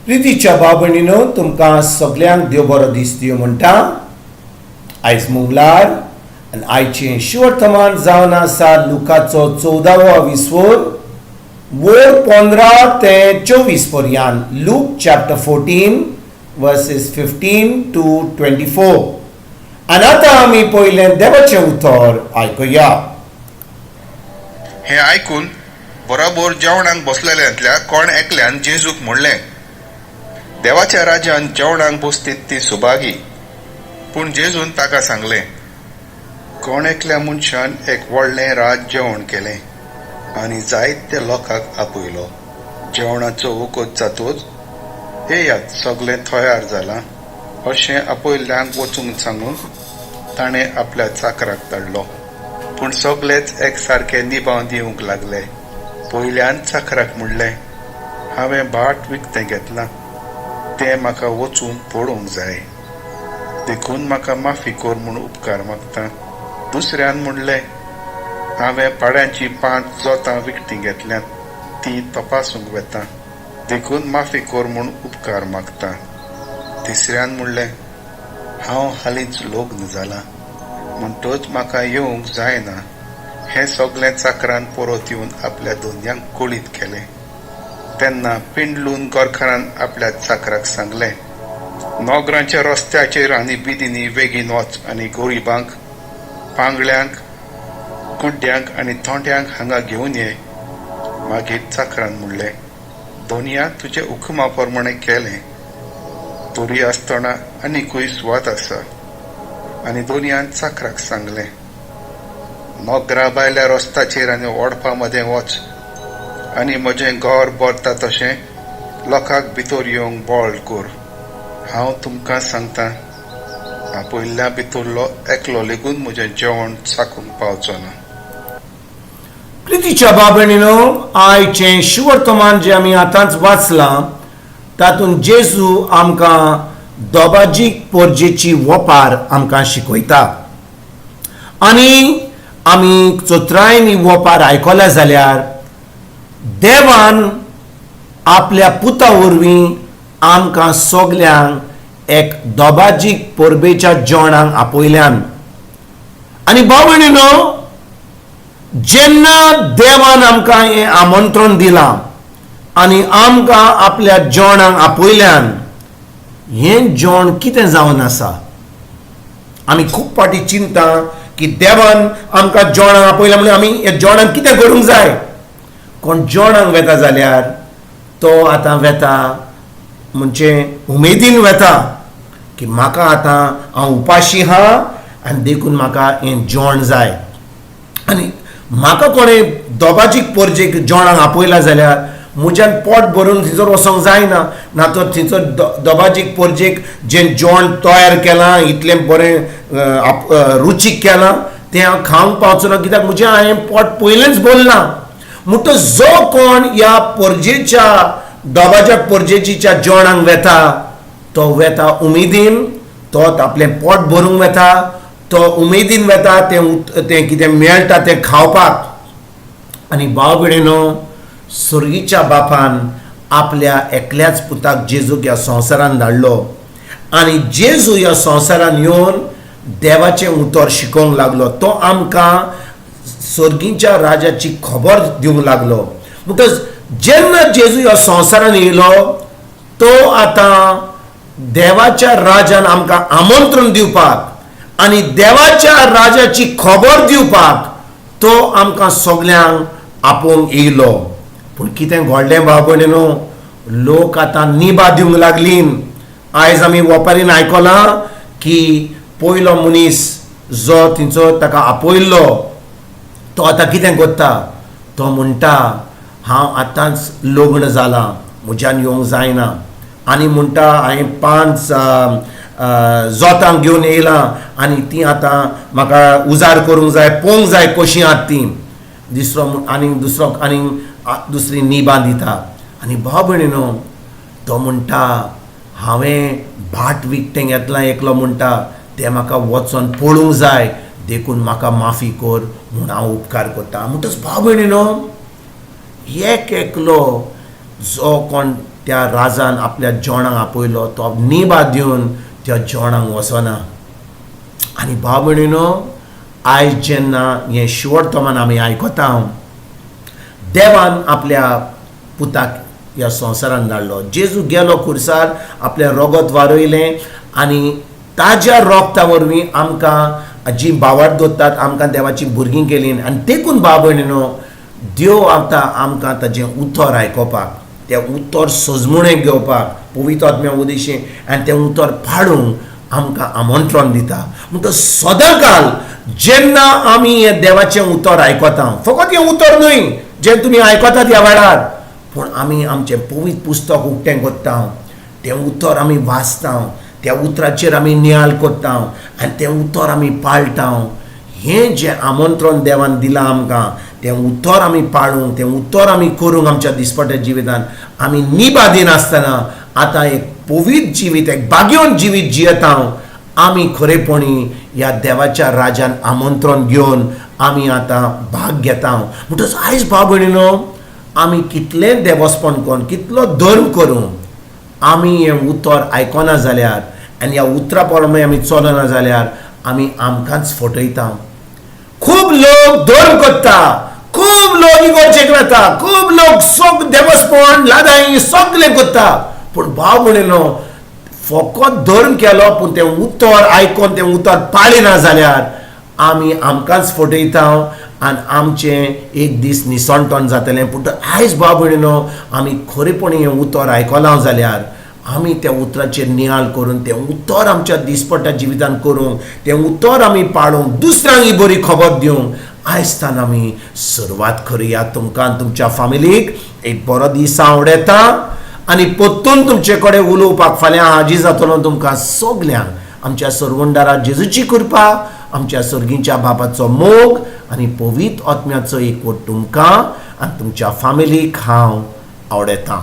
प्रितीच्या बाबणीनो तुमकां सगळ्यांक देव बरो दीस दिवं म्हणटा. आयज मंगळार आनी आयचें शिवर्तमान जावन आसा लुकाचो 14वा विस्वोर वोर 15 ते 24 पर्यंत. Look chapter 14 versus 15 to 24. आनी आतां आमी पयलें देवाचें उतर आयकुया. हें आयकून बरोबर जेवणाक बसलेल्यांतल्या कोण एकल्यान जेजूक म्हणलें, देवाच्या राज्यान जेवणाक बसतीत ती सुभागी. पूण जेजून ताका सांगलें, कोण एकल्या मनशान एक व्हडलें राज जेवण केलें आनी जायत्या लोकांक आपयलो. जेवणाचो वखद जातूच येयात सगळें तयार जालां अशें आपयल्ल्यांक वचूंक सांगून ताणें आपल्या चाकराक धाडलो. पूण सगळेच एक सारके निभाव दिवंक लागले. पयल्यान चाकराक म्हणलें, हांवें भाट विकतें घेतलां, तें म्हाका वचून पळोवंक जाय, देखून म्हाका माफी कर म्हूण उपकार मागता. दुसऱ्यान म्हणलें, हांवें पाड्यांची 5 जोतां विकतीं घेतल्यात, तीं तपासूंक वेता, देखून माफी कर म्हूण उपकार मागता. तिसऱ्यान म्हणलें, हांव हालींच लग्न जालां, म्हणटच म्हाका येवंक जायना. हें सगळें चाकरान परत येवन आपल्या दोनयांक कळीत केलें. तेन्ना पिंडलून गोरकारान आपल्या चाकराक सांगलें, नोगरांच्या रस्त्याचेर आनी बिदींनी बेगीन वच आनी गोरिबांक, पांगळ्यांक, कुड्ड्यांक आनी थोंड्यांक हांगा घेवन ये. मागीर चाकरान म्हणलें, दोनया तुजे हुकुमा प्रमाणे केलें. तोरी आसतना आनीकूय सुवात आसा. आनी दोनयान चाकराक सांगलें, नोगरा भायल्या रस्त्याचेर आनी ओडपा मदें वच आनी म्हजें घर भरता तशें लोकांक भितर येवंक बोळ कर. हांव तुमकां सांगतां, आपयल्ल्या भितरलो एकलो लेगून म्हजें जेवण चाखूंक पावचो ना. प्रितीच्या बाबणीनो, आयचें शिवर्तमान जें आमी आतांच वाचलां तातूंत जेजू आमकां दोबाजीक पोरजेची वोपार आमकां शिकयता. आनी आमी चोत्रायनी वोपार आयकल्या जाल्यार देवान आपल्या पुता वरवीं आमकां सगल्यांक एक दोबाजीक परबेच्या जेवणाक आपयल्यान. आनी बाबणीनो, जेन्ना देवान आमकां हें आमंत्रण दिलां आनी आमकां आपल्या जेवणाक आपयल्यान, हें जेवण कितें जावन आसा? आमी खूब पाटी चिंता की देवान आमकां जेवणाक आपयलां म्हणून आमी ह्या जेवणाक कितें करूंक जाय. कोण जेवणाक वेता जाल्यार तो आतां वेता म्हणजे उमेदीन वेता की म्हाका आतां हांव उपाशी आहा आनी देखून म्हाका हें जेवण जाय. आनी म्हाका कोणें दोबाजीक परजेक जेवणाक आपयलां जाल्यार म्हज्यान पोट भरून थंयसर वचोंक जायना. ना तर थंयसर दोबाजीक परजेक जें जेवण तयार केलां, इतलें बरें रुचीक केलां, तें हांव खावंक पावचो ना, कित्याक म्हजें हांवें पोट पयलेंच भरलां. म्हणटच जो कोण ह्या परजेच्या दोबाज्या परजेच्या जेवणाक वेता, तो वेता उमेदीन, तो आपलें पोट भरूंक वेता, तो उमेदीन वेता तें कितें मेळटा तें खावपाक. आनी भाव भयणीनो, सुर्गीच्या बापान आपल्या एकल्याच पुताक जेजूक ह्या संवसारान धाडलो आनी जेजू ह्या संवसारान येवन देवाचें उतर शिकोवंक लागलो. तो आमकां सर्गीच्या राजाची खबर दिवंक लागलो. म्हणटच जेन्ना जेजू ह्या संवसारान येयलो, तो आतां देवाच्या राजान आमकां आमंत्रण दिवपाक आनी देवाच्या राजाची खबर दिवपाक तो आमकां सगल्यांक आपोवंक येयलो. पूण कितें घडलें भाव भयणीनो, लोक आतां निभा दिवंक लागलीं. आयज आमी वोपारीन आयकलां की पयलो मनीस जो थंयचो ताका आपयल्लो, तो आतां कितें करता? तो म्हणटा, हांव आतांच लग्न जालां, म्हज्यान येवंक जायना. आनी म्हणटा, हांवें 5 जोतांक घेवन येयलां आनी तीं आतां म्हाका उजार करूंक जाय, पळोवंक जाय कशीं आहात तीं. दुसरी निभा दिता. आनी भाव भयणीनो, तो म्हणटा, हांवें भाट विकतें घेतलां एकलो म्हणटा, तें म्हाका वचोन पळोवंक जाय, देखून म्हाका माफी कर म्हूण हांव उपकार करता. म्हणटच भाव भयणीनो, एक एकलो जो कोण त्या राजान आपल्या जेवणाक आपयलो तो निबा दिवन त्या जेवणाक वचना. आनी भाव भयणीनो, आयज जेन्ना हें शिवोर्तमान आमी आयकता, देवान आपल्या पुताक ह्या संवसारान धाडलो. जेजू गेलो खुर्सार, आपलें रगत वारयलें आनी ताज्या रोगता वरवीं आमकां जी बावार्द दोत्तात आमकां देवाची भुरगीं केलीं. आनी देखून भाव भयणीनो, देव आतां आमकां ताजें उतर आयकोपाक, तें उतर सजमुणें घेवपाक पवित्र आत्म्या उदेशें आनी तें उतर पाडूंक आमकां आमंत्रण दिता. म्हणटच सदांकाल जेन्ना आमी हें देवाचें उतर आयकता, फकत हें उतर न्हय जें तुमी आयकतात ह्या वेळार, पूण आमी आमचें पवित्र पुस्तक उक्तें करता, तें उतर आमी वाचता, त्या उतराचेर आमी नियाळ करता आनी तें उतर आमी पाळटा. हें जें आमंत्रण देवान दिलां आमकां, तें उतर आमी पाळूंक, तें उतर आमी करूंक आमच्या दिसपट्या जिवितांत आमी निबादीन आसतना आतां एक पवित्र जिवीत, एक बाग्योन जिवीत जियेता. आमी खरेपणी ह्या देवाच्या राज्यान आमंत्रण घेवन आमी आतां भाग घेता. म्हणटच आयज भाव भयणीनो, आमी कितलें देवस्पण करून, कितलो धर्म करूं, आमी हें उतर आयकना जाल्यार आनी ह्या उतरा प्रमाणे आमी चलना जाल्यार आमी आमकांच फटयता. खूब लोक धर्म करता, खूब लोक इगोर्जेक वता, खूब लोक देवस्पण लादाई सगळें करता, पूण भाव भयणीनो, फकत धर्म केलो पूण तें उतर आयकोन तें उतर पाळिना जाल्यार आमी आमकांच फटयता आनी आमचें एक दीस निसंतण जातलें. पूण आयज भाव भयणीनो, आमी खरेपणी हें उतर आयकलां जाल्यार आमी त्या उतराचेर नियाळ करून तें उतर आमच्या दिसपट्या जिवितांत करूंक, तें उतर आमी पाळूंक, दुसऱ्यांक ही बरी खबर दिवंक आयजतान आमी सुरवात करुया. तुमकां तुमच्या फॅमिलीक एक बरो दीस हांव येता आनी परतून तुमचे कडेन उलोवपाक फाल्यां हाजीर जातलो. तुमकां सगल्यांक आमच्या सर्वंडारा जेजूची कृपा, आमच्या सर्गीच्या बापाचो मोग आनी पवित्र आत्म्याचो एकवट तुमकां आनी तुमच्या फॅमिलीक हांव आवडयतां.